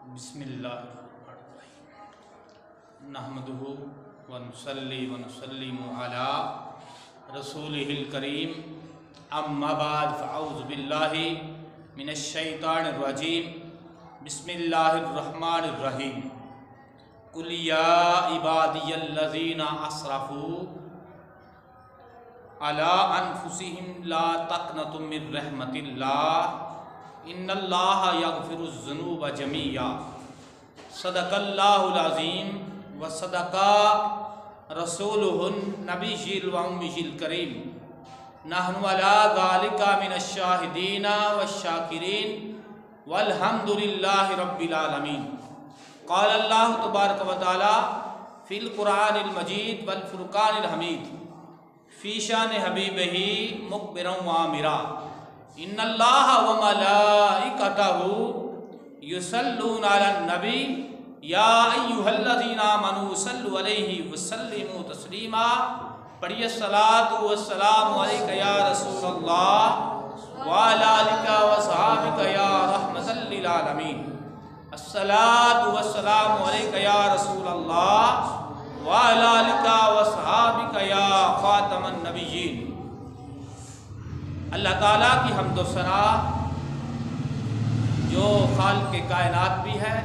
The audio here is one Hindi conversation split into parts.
बिस्मिल्लाहिर्रहमानिर्रहीम नहमदुहु व नुसल्ली व नुसल्लिमु अला रसूलिहिल करीम अम्मा बाद फ़अऊज़ु बिल्लाहि मिनश शैतानिर रजीम बिस्मिल्लाहिर्रहमानिर्रहीम कुल या इबादियल्लज़ीना अस्रफ़ू अला अनफुसिहिम ला तक़नतु मिर रहमतिल्लाह इन्नल्लाह यग़फ़िरुज़्ज़ुनूब जमीआ सदक़ल्लाहुल अज़ीम व सदक़ा रसूलुहुन नबिय्युल व उम्मियुल करीम नहनु अला ज़ालिका मिनश्शाहिदीना वश्शाकिरीन वल्हम्दुलिल्लाहि रब्बिल आलमीन। क़ाल अल्लाहु तबारक व तआला फ़िल क़ुरआनिल मजीद वल फ़ुरक़ानिल हमीद फ़ी शान हबीबिही मुख़बिरन व आमिरा इन्नल्लाह व मलाइकतहु युसल्लूना अलन नबी या अय्युहल्लज़ीना आमनू सल्लु अलैहि व सल्लिमू तस्लीमा। पढ़िए सलातु व सलामु अलैका या रसूलल्लाह व अला आलिका व सहाबिका या रहमतल लिल आलमीन। अस्सलातु व सलामु अलैका या रसूलल्लाह व अला आलिका व सहाबिका या ख़ातमन नबिय्यीन। अल्लाह ताला की हम्द व सना जो खालिक़े कायनात भी है,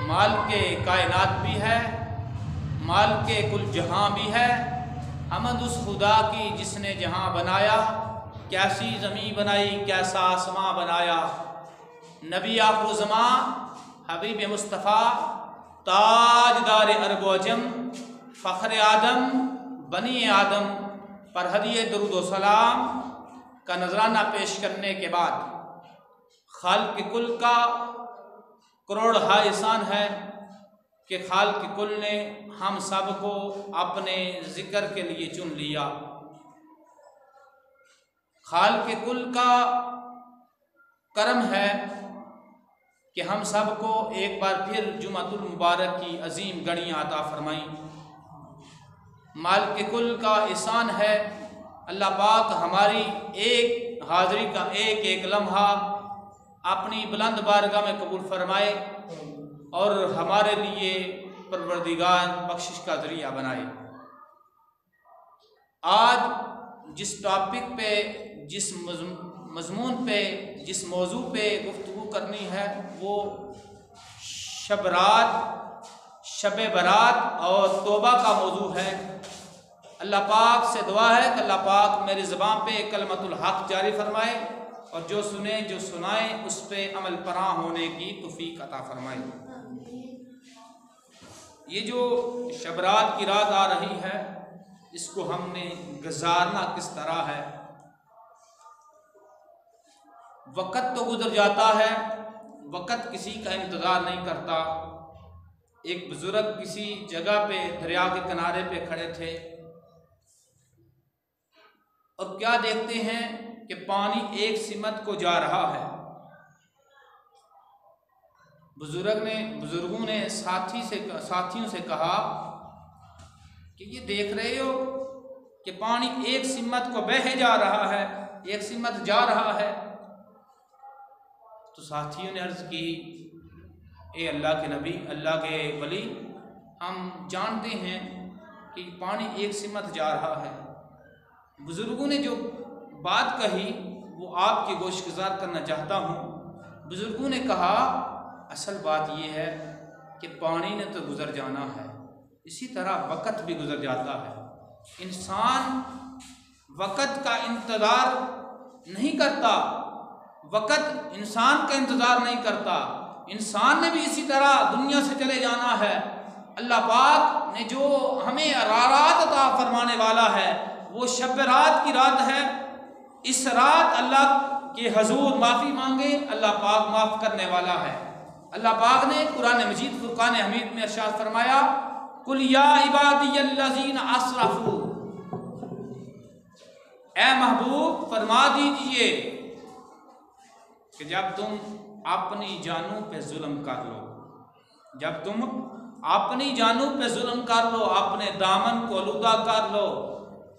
मालिके कायनात भी है, मालिके कुल जहाँ भी है। हमद उस खुदा की जिसने जहाँ बनाया, कैसी ज़मीं बनाई, कैसा आसमां बनाया। नबी आखिरुज़्ज़मां हबीब मुस्तफ़ा ताजदार अरब व अजम फ़ख्र आदम बनी आदम पर हदिये दुरूद व सलाम का नजराना पेश करने के बाद खालिक़ कुल का करोड़ हा एहसान है कि खालिक़ कुल ने हम सब को अपने ज़िक्र के लिए चुन लिया। खालिक़ कुल का करम है कि हम सब को एक बार फिर जुमातुल मुबारक की अजीम घड़ियाँ अता फरमाई। मालिक कुल का एहसान है अल्लाह पाक हमारी एक हाज़री का एक एक लम्हा अपनी बुलंद बारगाह में कबूल फरमाए और हमारे लिए परवरदिगार बख्शिश का ज़रिया बनाए। आज जिस टॉपिक पे, जिस मज़मून पे, जिस मौजू पे गुफ्तगू करनी है वो शब बरात और तौबा का मौजू है। अल्लाह पाक से दुआ है कि अल्लाह पाक मेरी ज़बान पे कलमतुल हक़ जारी फरमाए और जो सुने जो सुनाए उस पे अमल परा होने की तौफ़ीक़ अता फरमाए। ये जो शब रात की रात आ रही है इसको हमने गुजारना किस तरह है। वक़्त तो गुजर जाता है, वक़्त किसी का इंतज़ार नहीं करता। एक बुज़ुर्ग किसी जगह पे दरिया के किनारे पे खड़े थे और क्या देखते हैं कि पानी एक सिमत को जा रहा है। बुजुर्गों ने साथियों से कहा कि ये देख रहे हो कि पानी एक सिमत को बहे जा रहा है, एक सिमत जा रहा है। तो साथियों ने अर्ज़ की, ए अल्लाह के नबी, अल्लाह के वली, हम जानते हैं कि पानी एक सिमत जा रहा है। बुजुर्गों ने जो बात कही वो आपकी गोशगुजार करना चाहता हूँ। बुजुर्गों ने कहा असल बात ये है कि पानी ने तो गुज़र जाना है, इसी तरह वक़्त भी गुज़र जाता है। इंसान वक़्त का इंतज़ार नहीं करता, वक़्त इंसान का इंतज़ार नहीं करता। इंसान ने भी इसी तरह दुनिया से चले जाना है। अल्लाह पाक ने जो हमें रात अता फरमाने वाला है वो शब रात की रात है। इस रात अल्लाह के हजूर माफ़ी मांगे, अल्लाह पाक माफ़ करने वाला है। अल्लाह पाक ने कुरान मजीद फुरकान हमीद में इरशाद फरमाया, कुल या इबादियल्लज़ीना अस्रफ़ू, ए महबूब फरमा दीजिए कि जब तुम अपनी जानों पे जुल्म कर लो, जब तुम अपनी जानों पे जुल्म कर लो, अपने दामन को आलूदा कर लो,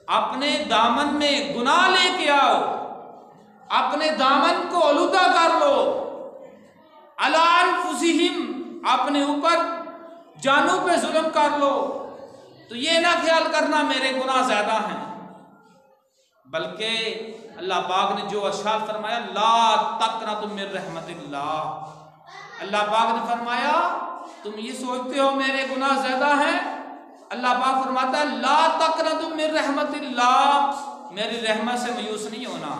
अपने दामन में गुनाह लेके आओ, अपने दामन को आलूदा कर लो, अला अनफुसिहिम, अपने ऊपर जानों पे जुल्म कर लो, तो ये ना ख्याल करना मेरे गुनाह ज्यादा हैं, बल्कि अल्लाह पाक ने जो अरशाद फरमाया, ला तक़नतु मिन रहमतिल्लाह, अल्लाह पाक ने फरमाया तुम ये सोचते हो मेरे गुनाह ज्यादा हैं, अल्लाह पाक फरमाता है ला तक़नतु मिन रहमतिल्लाह, मेरी रहमत से मायूस नहीं होना,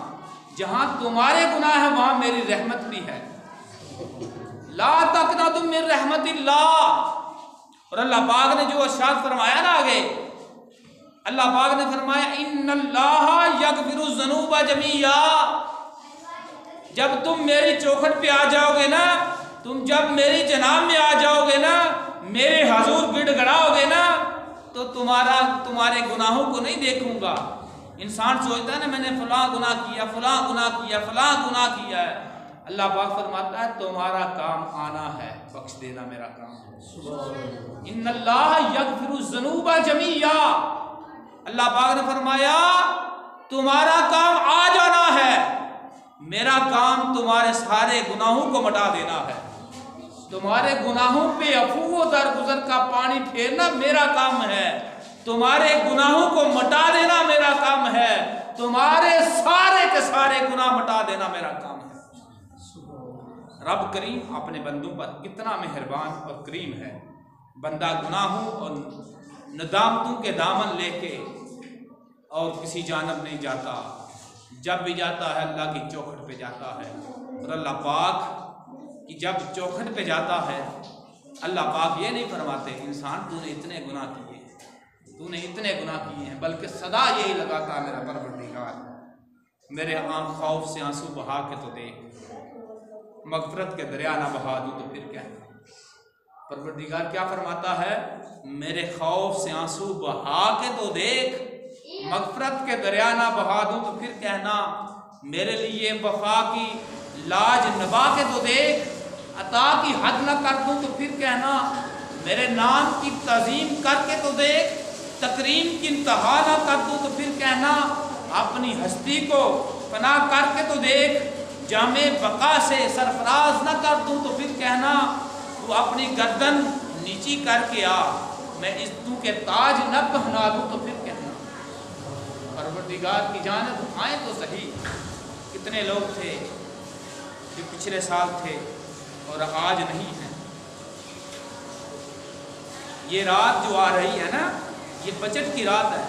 जहां तुम्हारे गुनाह है वहां मेरी रहमत भी है। ला तक़नतु मिन रहमतिल्लाह। और अल्लाह पाक ने जो इरशाद फरमाया ना आगे, अल्लाह पाक ने फरमाया इन्नल्लाहा यग़फिरु ज़ुनूबा जमीआ, जब तुम मेरी चौखट पे आ जाओगे ना, तुम जब मेरी जनाब में आ जाओगे ना, मेरे हजूर गिड़गड़ाओगे ना, तो तुम्हारे गुनाहों को नहीं देखूंगा। इंसान सोचता है ना मैंने फलां गुनाह किया, फलां गुनाह किया, फलां गुनाह किया है, अल्लाह पाक फरमाता है तुम्हारा काम आना है, बख्श देना मेरा काम है। इन्नल्लाह यग़फिरु ज़ुनूबा जमीआ, अल्लाह पाक ने फरमाया तुम्हारा काम आ जाना है, मेरा काम तुम्हारे सारे गुनाहों को मिटा देना है, तुम्हारे गुनाहों पे अफू दरगुजर का पानी फेरना मेरा काम है, तुम्हारे गुनाहों को मिटा देना मेरा काम है, तुम्हारे सारे के सारे गुनाह मिटा देना मेरा काम है। रब करीम अपने बंदों पर कितना मेहरबान और करीम है। बंदा गुनाहों और नदामतों के दामन लेके और किसी जानब नहीं जाता, जब भी जाता है अल्लाह की चौखट पे जाता है। और अल्लाह पाक कि जब चौखट पे जाता है, अल्लाह पाक ये नहीं फरमाते इंसान तूने इतने गुनाह किए, तूने इतने गुनाह किए हैं, बल्कि सदा यही लगाता मेरा परवरदिगार मेरे आँख खौफ से आंसू बहा के तो देख, मगफरत के दरिया ना बहा दूँ तो फिर क्या। परवरदिगार क्या फरमाता है, मेरे खौफ से आंसू बहा के तो देख, मगफरत के दरिया ना बहा दूँ तो फिर कहना, मेरे लिए वफा की लाज नभा के तो देख, अता की हद न कर दूँ तो फिर कहना, मेरे नाम की तज़ीम करके तो देख, तकरीम की इंतहा ना कर दूँ तो फिर कहना, अपनी हस्ती को फना करके तो देख, जामे बका से सरफराज न कर दूँ तो फिर कहना, तू अपनी गर्दन नीची करके आ, मैं इस तू के ताज न पहना दूँ तो फिर कहना। परवरदिगार की जानिब आए तो सही। कितने लोग थे जो पिछले साल थे और आज नहीं हैं। ये रात जो आ रही है ना, ये बजट की रात है।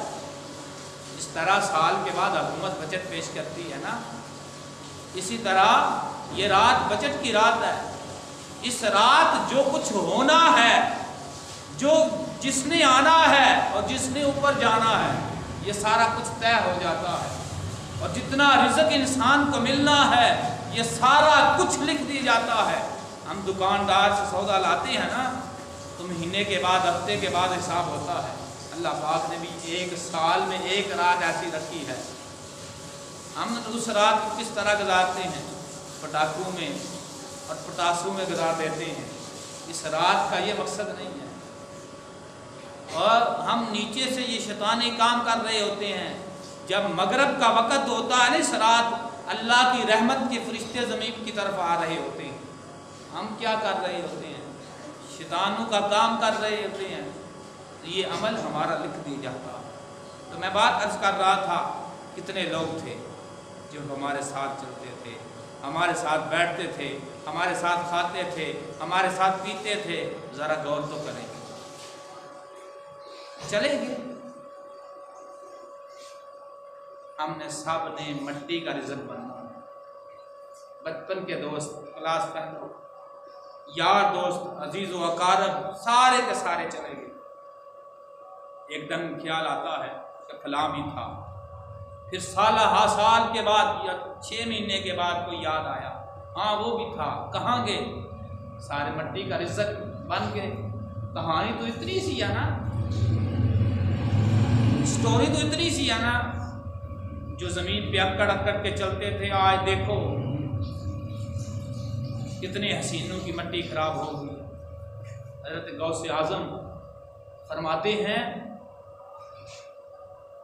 इस तरह साल के बाद हुकूमत बजट पेश करती है ना, इसी तरह ये रात बजट की रात है। इस रात जो कुछ होना है, जो जिसने आना है और जिसने ऊपर जाना है, ये सारा कुछ तय हो जाता है। और जितना रिज़्क़ इंसान को मिलना है, ये सारा कुछ लिख दिया जाता है। हम दुकानदार से सौदा लाते हैं ना, तो महीने के बाद, हफ्ते के बाद हिसाब होता है। अल्लाह पाक ने भी एक साल में एक रात ऐसी रखी है। हम उस रात को किस तरह गुजारते हैं, पटाखों में और पटासों में गुजार देते हैं। इस रात का ये मकसद नहीं है। और हम नीचे से ये शैतानी काम कर रहे होते हैं। जब मगरब का वक़्त होता है ना, इस रात अल्लाह की रहमत के फरिश्ते ज़मीन की तरफ आ रहे होते हैं। हम क्या कर रहे होते हैं, शैतानों का काम कर रहे होते हैं। तो ये अमल हमारा लिख दिया जाता। तो मैं बात अर्ज़ कर रहा था, कितने लोग थे जो हमारे साथ चलते थे, हमारे साथ बैठते थे, हमारे साथ खाते थे, हमारे साथ पीते थे। ज़रा गौर तो करें, चले गए। हमने सब ने मिट्टी का रिज़्क़ बनना। बचपन के दोस्त, क्लास फेलो, यार दोस्त, अजीज़ व अकारब, सारे के सारे चले गए। एकदम ख्याल आता है कि फलां भी था। फिर साल के बाद या 6 महीने के बाद कोई याद आया, हाँ वो भी था। कहाँ गए? सारे मिट्टी का रिज़्क़ बन गए। कहानी तो इतनी सी है ना, स्टोरी तो इतनी सी है ना। जो ज़मीन पे अक्कड़ अक्कड़ के चलते थे, आज देखो कितने हसीनों की मिट्टी खराब हो गई। हज़रत गौसे आज़म फरमाते हैं,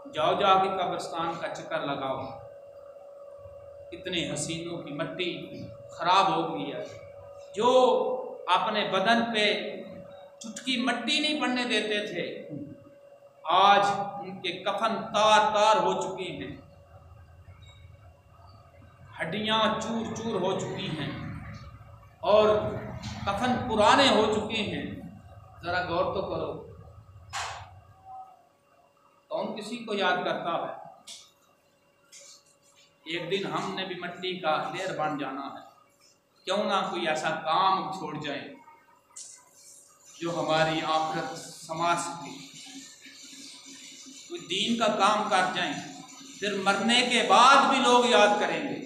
जाओ जाके कब्रिस्तान का चक्कर लगाओ, इतने हसीनों की मिट्टी खराब हो गई है। जो अपने बदन पे चुटकी मट्टी नहीं पड़ने देते थे, आज उनके कफन तार तार हो चुके हैं, हड्डियां चूर चूर हो चुकी हैं और कफन पुराने हो चुके हैं। जरा गौर तो करो, कौन किसी को याद करता है? एक दिन हमने भी मिट्टी का ढेर बन जाना है। क्यों ना कोई ऐसा काम छोड़ जाए जो हमारी आखिरत समाज सके, कोई दीन का काम कर जाए, फिर मरने के बाद भी लोग याद करेंगे,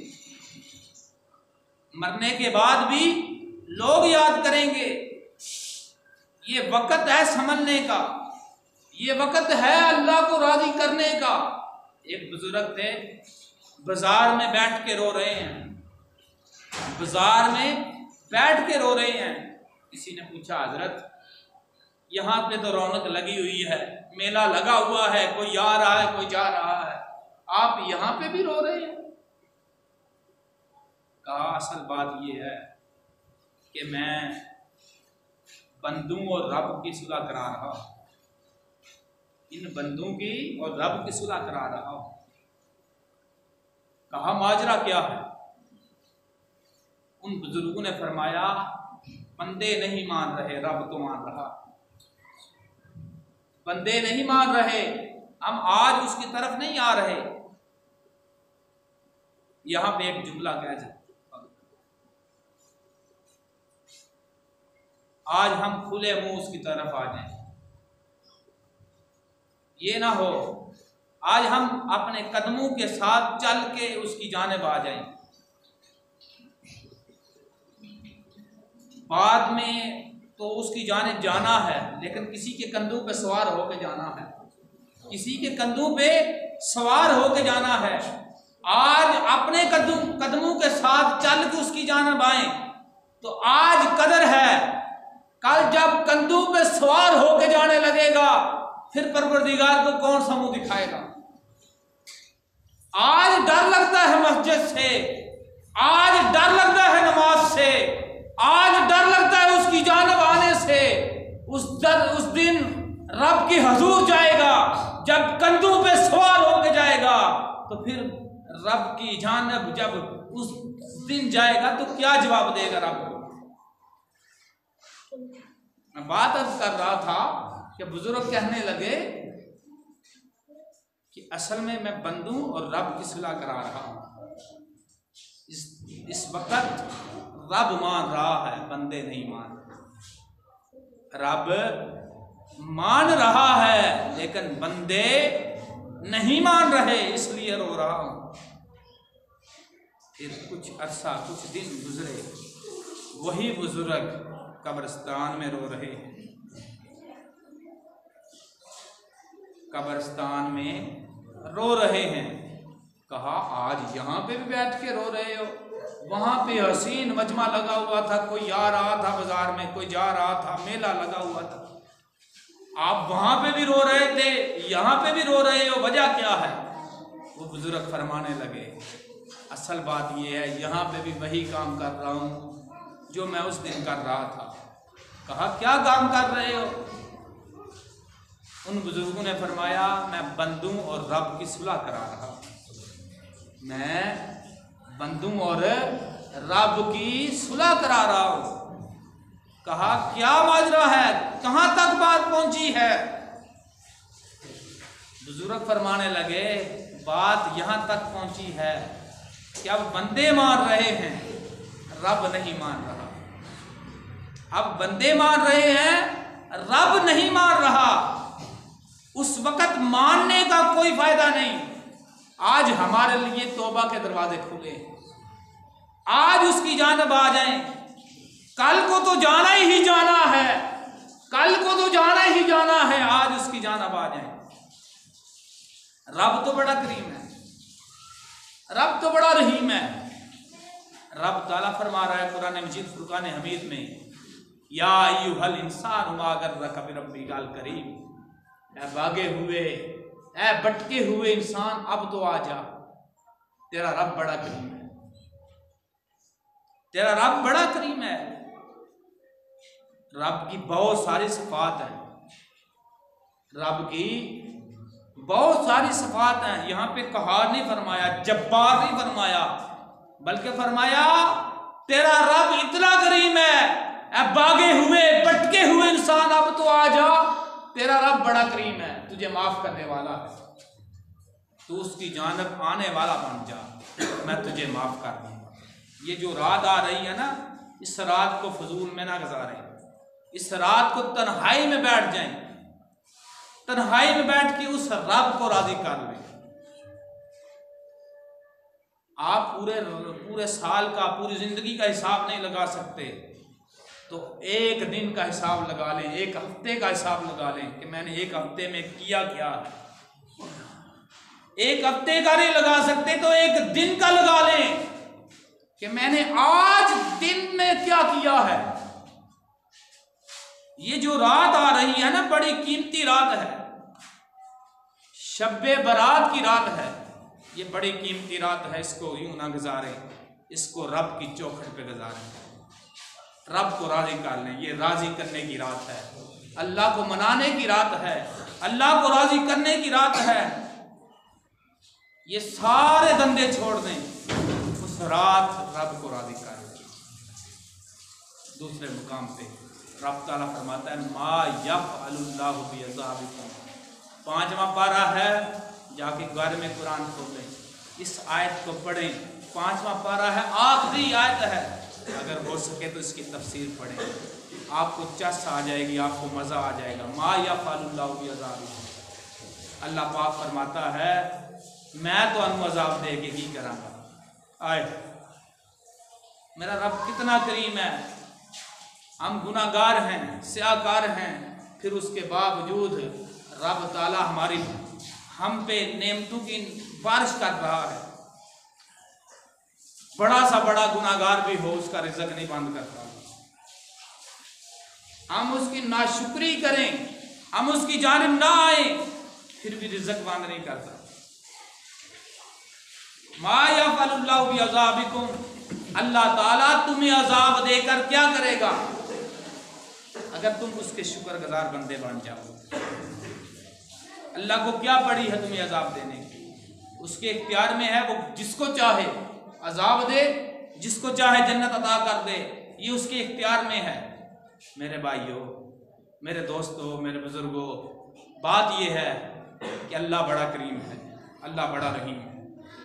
मरने के बाद भी लोग याद करेंगे। ये वक्त है संभलने का, ये वक्त है अल्लाह को राजी करने का। एक बुजुर्ग थे, बाजार में बैठ के रो रहे हैं, बाजार में बैठ के रो रहे हैं। किसी ने पूछा, हजरत यहाँ पे तो रौनक लगी हुई है, मेला लगा हुआ है, कोई आ रहा है कोई जा रहा है, आप यहाँ पे भी रो रहे हैं? कहा, असल बात ये है कि मैं बंदों और रब की सुलह करा रहा हूँ, इन बंदों की और रब की सुलह करा रहा हूँ। कहा, माजरा क्या है? उन बुजुर्गों ने फरमाया, बंदे नहीं मान रहे, रब तो मान रहा। बंदे नहीं मान रहे, हम आज उसकी तरफ नहीं आ रहे। यहां पे एक जुमला कह जाए, आज हम खुले मुंह उसकी तरफ आ जाएं, ये ना हो आज हम अपने कदमों के साथ चल के उसकी जानिब आ जाएं, बाद में तो उसकी जानिब जाना है, लेकिन किसी के कंधों पे सवार होके जाना है, किसी के कंधों पे सवार होके जाना है। आज अपने कदमों के साथ चल के उसकी जानिब आए तो आज कदर है, कल जब कंधों पे सवार होके जाने लगेगा फिर परवरदिगार को कौन सा मुंह दिखाएगा। आज डर लगता है मस्जिद से, आज डर लगता है नमाज से, आज डर लगता है उसकी जानिब आने से। उस दिन रब की हजूर जाएगा, जब कंधों पे सवार होके जाएगा तो फिर रब की जानिब जब उस दिन जाएगा तो क्या जवाब देगा रब को। मैं बात अर्ज कर रहा था कि बुजुर्ग कहने लगे कि असल में मैं बंदों और रब की सुलह करा रहा हूं। इस वक्त रब मान रहा है, बंदे नहीं मान रहे। रब मान रहा है लेकिन बंदे नहीं मान रहे, इसलिए रो रहा हूं। फिर कुछ अरसा, कुछ दिन गुजरे, वही बुजुर्ग कब्रिस्तान में रो रहे हैं, कब्रिस्तान में रो रहे हैं। कहा, आज यहाँ पे भी बैठ के रो रहे हो? वहाँ पे हसीन मजमा लगा हुआ था, कोई आ रहा था बाजार में, कोई जा रहा था, मेला लगा हुआ था, आप वहाँ पे भी रो रहे थे, यहाँ पे भी रो रहे हो, वजह क्या है? वो बुजुर्ग फरमाने लगे, असल बात ये है, यहाँ पे भी वही काम कर रहा हूँ जो मैं उस दिन कर रहा था। कहा, क्या काम कर रहे हो? उन बुजुर्गों ने फरमाया, मैं बंदों और रब की सुलह करा रहा हूँ, मैं बंदों और रब की सुलह करा रहा हूँ। कहा, क्या माजरा है, कहाँ तक बात पहुंची है? बुजुर्ग फरमाने लगे, बात यहाँ तक पहुंची है कि अब बंदे मान रहे हैं, रब नहीं मान रहा। अब बंदे मान रहे हैं, रब नहीं मान रहा। उस वक्त मानने का कोई फायदा नहीं। आज हमारे लिए तौबा के दरवाजे खुले, आज उसकी जानिब आ जाएं। कल को तो जाना ही जाना है, कल को तो जाना ही जाना है, आज उसकी जानिब आ जाएं। रब तो बड़ा करीम है, रब तो बड़ा रहीम है। रब ताला फरमा रहा है कुरान मजीद फुरकान हमीद में, या अय्युहल इंसान मा गर्रका बिरब्बिकल करीम, ऐ भागे हुए, ऐ भटके हुए इंसान, अब तो आ जा, तेरा रब बड़ा करीम है, तेरा रब बड़ा करीम है। रब की बहुत सारी सिफात हैं, रब की बहुत सारी सिफात हैं। यहाँ पे कहार नहीं फरमाया, जब्बार नहीं फरमाया, बल्कि फरमाया तेरा रब इतना करीम है, अब भागे हुए भटके हुए इंसान अब तो आ जा, तेरा रब बड़ा करीम है, तुझे माफ करने वाला है, तू उसकी जानब आने वाला बन जा, मैं तुझे माफ कर दूंगा। ये जो रात आ रही है ना, इस रात को फजूल में ना गुजारें, इस रात को तन्हाई में बैठ जाएं, तन्हाई में बैठ के उस रब को राजी कर लें। आप पूरे साल का, पूरी जिंदगी का हिसाब नहीं लगा सकते, तो एक दिन का हिसाब लगा लें, एक हफ्ते का हिसाब लगा लें कि मैंने एक हफ्ते में किया क्या है। एक हफ्ते का नहीं लगा सकते तो एक दिन का लगा लें कि मैंने आज दिन में क्या किया है। ये जो रात आ रही है ना, बड़ी कीमती रात है, शब्बे बारात की रात है, ये बड़ी कीमती रात है, इसको यूं ना गुजारें, इसको रब की चौखट पे गुजारें, रब को राजी कर लें। ये राजी करने की रात है, अल्लाह को मनाने की रात है, अल्लाह को राजी करने की रात है। ये सारे धंधे छोड़ दें, उस रात रब को राजी कर लें। दूसरे मुकाम पे रब ताला फरमाता है मा यफ़अलुल्लाहु बिअज़ाबिकुम, 5वां पारा है, जाके घर में कुरान खोलें, इस आयत को पढ़ें। 5वां पारा है, आखिरी आयत है, अगर हो सके तो इसकी तफसीर पढ़ें, आपको चस आ जाएगी, आपको मज़ा आ जाएगा। मा यफ़अलुल्लाहु बिअज़ाबिकुम, अल्लाह पाक फरमाता है मैं तो अज़ाब दे के की करांगा। आए मेरा रब कितना करीम है, हम गुनाहगार हैं, स्याहकार हैं, फिर उसके बावजूद रब ताला हमारी हम पे नेमतों की बारिश कर रहा है। बड़ा सा बड़ा गुनाहगार भी हो, उसका रिज़्क़ नहीं बंद करता। हम उसकी नाशुक्री करें, हम उसकी जानिब ना आए, फिर भी रिज़्क़ बंद नहीं करता। मा यफ़अलुल्लाहु बिअज़ाबिकुम, अल्लाह ताला तुम्हें अजाब देकर क्या करेगा अगर तुम उसके शुक्रगुजार बंदे बन जाओ। अल्लाह को क्या पड़ी है तुम्हें अजाब देने की, उसके इख्तियार में है, वो जिसको चाहे अजाब दे, जिसको चाहे जन्नत अता कर दे, ये उसके इख्तियार में है। मेरे भाइयों, मेरे दोस्तों, मेरे बुजुर्गों, बात ये है कि अल्लाह बड़ा करीम है, अल्लाह बड़ा रहीम है,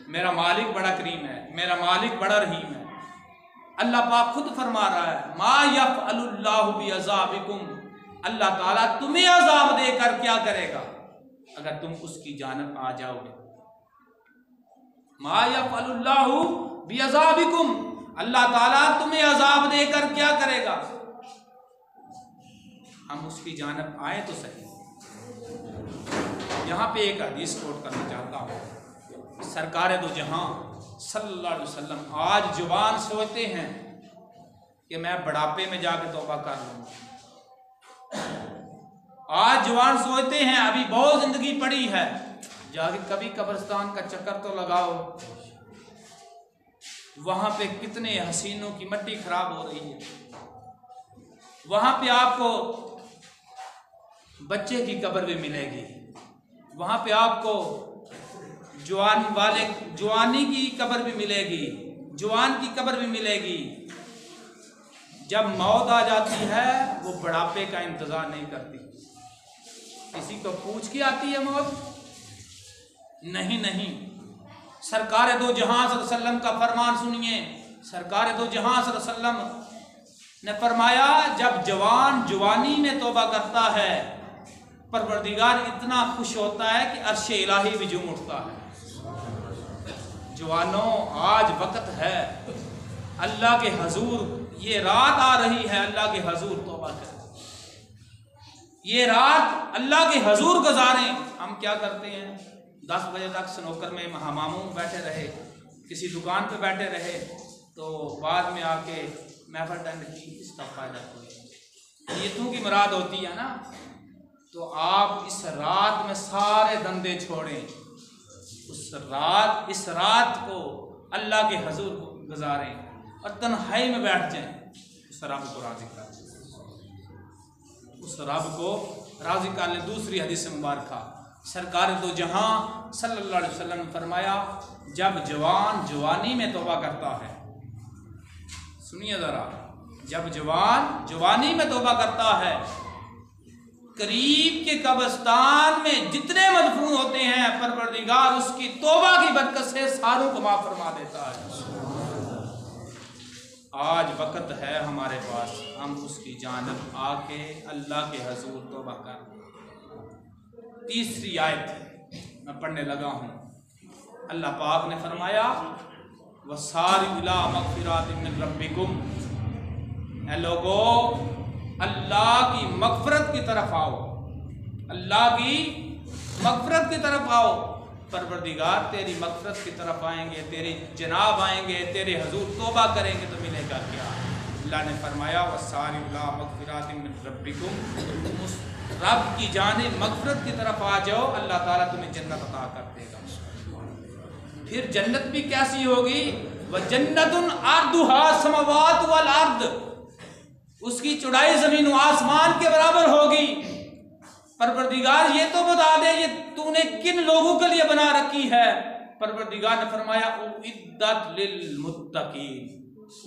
मेरा मालिक बड़ा करीम है, मेरा मालिक बड़ा रहीम है। अल्लाह पाक खुद फरमा रहा है मा यफ़अलुल्लाहु बिअज़ाबिकुम, अल्लाह ताला तुम्हें अजाब देकर क्या करेगा अगर तुम उसकी जानब आ जाओगे। मा यफ़अलुल्लाहु बिअज़ाबिकुम, अल्लाह ताला तुम्हें अजाब देकर क्या करेगा, हम उसकी जानब आए तो सही। यहाँ पे एक हदीस कोट करना चाहता हूँ। सरकार दो जहां सल्लल्लाहु अलैहि वसल्लम आज जवान सोचते हैं कि मैं बुढ़ापे में जाके तौबा कर लूँगा। आज जवान सोचते हैं अभी बहुत जिंदगी पड़ी है, जाके कभी कब्रिस्तान का चक्कर तो लगाओ, वहां पे कितने हसीनों की मिट्टी खराब हो रही है, वहां पे आपको बच्चे की कब्र भी मिलेगी, वहां पे आपको जवानी की कब्र भी मिलेगी, जवान की कब्र भी मिलेगी। जब मौत आ जाती है वो बुढ़ापे का इंतजार नहीं करती। किसी को पूछ के आती है मौत? नहीं नहीं। सरकार दो जहां सल्लल्लाहु अलैहि वसल्लम का फरमान सुनिए। सरकार दो जहां सल्लल्लाहु अलैहि वसल्लम ने फरमाया जब जवान जवानी में तौबा करता है, परवरदिगार इतना खुश होता है कि अर्श इलाही भी झूम उठता है। जवानों, आज वक्त है अल्लाह के हजूर, ये रात आ रही है अल्लाह के हजूर तौबा करें, ये रात अल्लाह के हजूर गुजारें। हम क्या करते हैं, 10 बजे तक स्नूकर में हमामों में बैठे रहे, किसी दुकान पे बैठे रहे, तो बाद में आके महफिल अटेंड की, इसका फायदा कोई। नीयतों की मुराद होती है ना, तो आप इस रात में सारे धंधे छोड़ें, इस रात को अल्लाह के हजूर गुजारें और तन्हाई में बैठ जाएं, उस रब को राज़ी करें। उस रब को राजी कर ले। दूसरी हदीस मुबारक सरकार दो जहां सल्लल्लाहु अलैहि वसल्लम ने फरमाया, जब जवान जवानी में तौबा करता है, सुनिए ज़रा, जब जवान जवानी में तौबा करता है, करीब के कब्रिस्तान में जितने मदफून होते हैं परवरदिगार उसकी तौबा की बरकत से सारों को माफ फरमा देता है। आज वक़्त है हमारे पास, हम उसकी जानब आके अल्लाह के हजूर तौबा कर। तीसरी आयत मैं पढ़ने लगा हूँ। अल्लाह पाक ने फरमाया, वसारिउ इला मगफिरातिन मिन रब्बिकुम, ऐ लोगो अल्लाह की मगफरत की तरफ आओ, अल्लाह की मगफरत की तरफ आओ। परवरदिगार तेरी मगफरत की तरफ आएंगे, तेरी जनाब आएंगे, तेरे हजूर तौबा करेंगे तो मिलेगा क्या? अल्लाह ने फरमाया, वसारिउ इला मगफिरातिन मिन रब्बिकुम, तुम उस रब की जानिब मगफरत की तरफ आ जाओ, अल्लाह ताला तुम्हें जन्नत अता कर देगा। फिर जन्नत भी कैसी होगी? व जन्नतुन अर्दुहा समावात वल अर्द, उसकी चौड़ाई जमीन व आसमान के बराबर होगी। परवरदिगार ये तो बता दे, ये तूने किन लोगों के लिए बना रखी है? परवरदिगार ने फरमाया, उइद्दत लिल मुत्तकीन,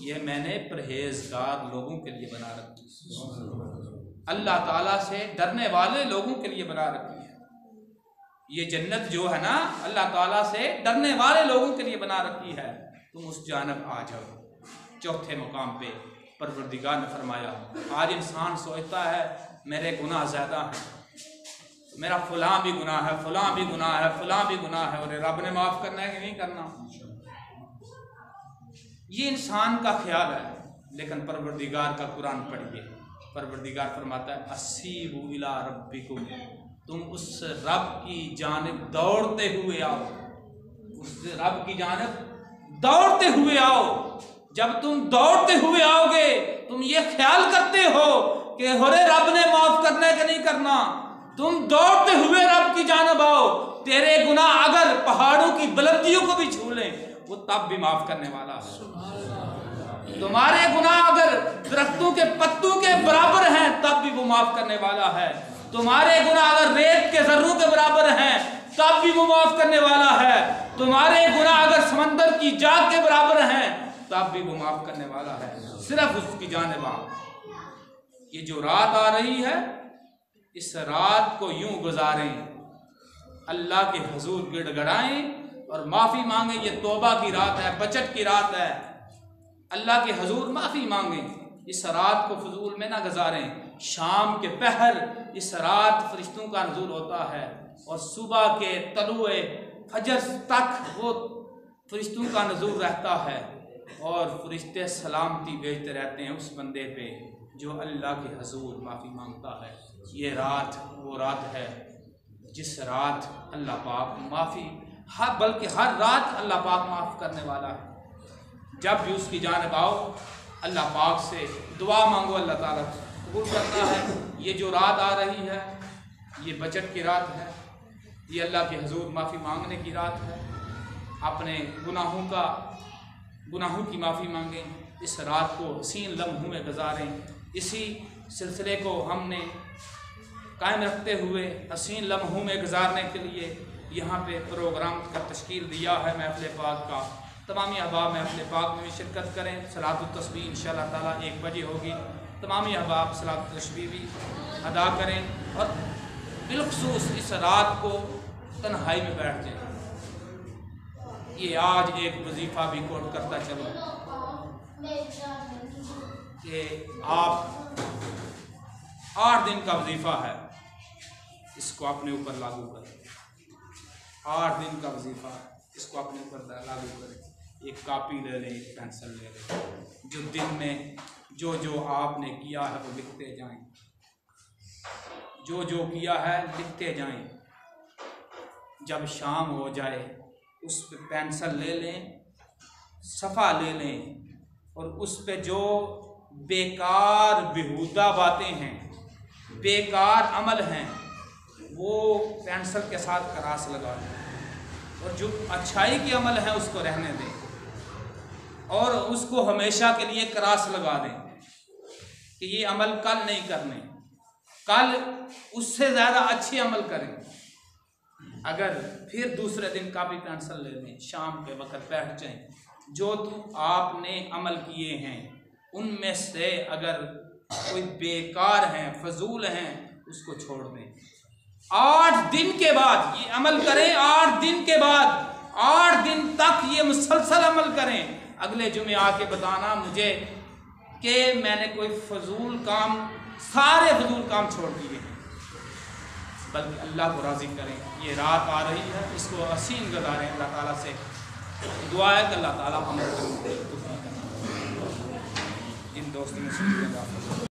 ये मैंने परहेजगार लोगों के लिए बना रखी है, अल्लाह ताला से डरने वाले लोगों के लिए बना रखी है। ये जन्नत जो है ना, अल्लाह ताला से डरने वाले लोगों के लिए बना रखी है, तुम उस जानब आ जाओ। चौथे मुकाम पे परवरदिगार ने फरमाया, आज इंसान सोचता है मेरे गुनाह ज़्यादा हैं, मेरा फलां भी गुनाह है, फलां भी गुनाह है, फलां भी गुनाह है, और रब ने माफ़ करना है कि नहीं करना? ये इंसान का ख्याल है। लेकिन परवरदिगार का कुरान पढ़िए, परवरदिगार फरमाता है, असीबु इला रब्बिकुम, तुम उस रब की जानिब दौड़ते हुए आओ, उस रब की जानिब दौड़ते हुए आओ। जब तुम दौड़ते हुए आओगे, तुम ये ख्याल करते हो कि होरे रब ने माफ करना है कि नहीं करना, तुम दौड़ते हुए रब की जानिब आओ। तेरे गुनाह अगर पहाड़ों की बुलंदियों को भी छू लें, वो तब भी माफ करने वाला है। तुम्हारे गुनाह अगर दरख्तों के पत्तों के बराबर हैं, तब भी वो माफ करने वाला है। तुम्हारे गुनाह अगर रेत के जर्रों के बराबर हैं, तब भी वो माफ करने वाला है। तुम्हारे गुनाह अगर समंदर की जाग के बराबर हैं, तब भी वो माफ करने वाला है। सिर्फ उसकी जानिब आओ। ये जो रात आ रही है, इस रात को यूं गुजारें, अल्लाह के हुजूर गिड़गिड़ाएं और माफ़ी मांगें। ये तौबा की रात है, बचत की रात है, अल्लाह के हुजूर माफ़ी मांगें। इस रात को फजूल में ना गुजारें। शाम के पहर इस रात फरिश्तों का नुज़ूल होता है, और सुबह के तलुए फजर तक वो फरिश्तों का नुज़ूल रहता है, और फरिश्ते सलामती भेजते रहते हैं उस बंदे पे जो अल्लाह के हुजूर माफ़ी मांगता है। ये रात वो रात है जिस रात अल्लाह पाक माफ़ी, बल्कि हर रात अल्लाह पाक माफ़ करने वाला है। जब भी उसकी जानिब आओ, अल्लाह पाक से दुआ मांगो, अल्लाह ताला कबूल करता है। ये जो रात आ रही है, ये बचत की रात है, ये अल्लाह के हुजूर माफ़ी मांगने की रात है। अपने गुनाहों की माफ़ी मांगें। इस रात को हसीन लम्हों में गुजारें। इसी सिलसिले को हमने कायम रखते हुए हसीन लम्हों में गुजारने के लिए यहाँ पे प्रोग्राम का तश्कील दिया है महफ़िल पाक का। तमामी अहबाब महफ़िल पाक में भी शिरकत करें। सलातुत तस्बीह इंशाअल्लाह ताला 1 बजे होगी। तमामी अहबाब सलातुत तस्बीह भी अदा करें, और बिलखसूस इस रात को तन्हाई में बैठ जाएं। ये आज एक वजीफ़ा भी कोट करता चलो कि आप 8 दिन का वजीफ़ा है, इसको अपने ऊपर लागू करें। 8 दिन का वजीफ़ा है, इसको अपने ऊपर लागू करें। एक कापी ले लें, एक पेंसिल ले लें, जो दिन में जो जो आपने किया है वो लिखते जाएं, जो जो किया है लिखते जाएं। जब शाम हो जाए, उस पे पेंसिल ले लें, सफ़ा ले लें, और उस पे जो बेकार बेहुदा बातें हैं, बेकार अमल हैं, वो पेंसिल के साथ क्रास लगा दें, और जो अच्छाई के अमल हैं उसको रहने दें, और उसको हमेशा के लिए क्रास लगा दें कि ये अमल कल नहीं करने। कल उससे ज़्यादा अच्छे अमल करें। अगर फिर दूसरे दिन कापी पेंसिल ले लें, शाम के वक़्त बैठ जाएं, जो आपने अमल किए हैं उनमें से अगर कोई बेकार हैं, फजूल हैं, उसको छोड़ दें। 8 दिन के बाद ये अमल करें, 8 दिन के बाद 8 दिन तक ये मुसलसल अमल करें। अगले जुमे आके बताना मुझे कि मैंने कोई फजूल काम, सारे फजूल काम छोड़ दिए हैं, बल्कि अल्लाह को राज़ी करें। ये रात आ रही है, इसको हसीन गुजारें। अल्लाह ताला से दुआ है कि अल्लाह ताला अमल करें। इन दोस्तों में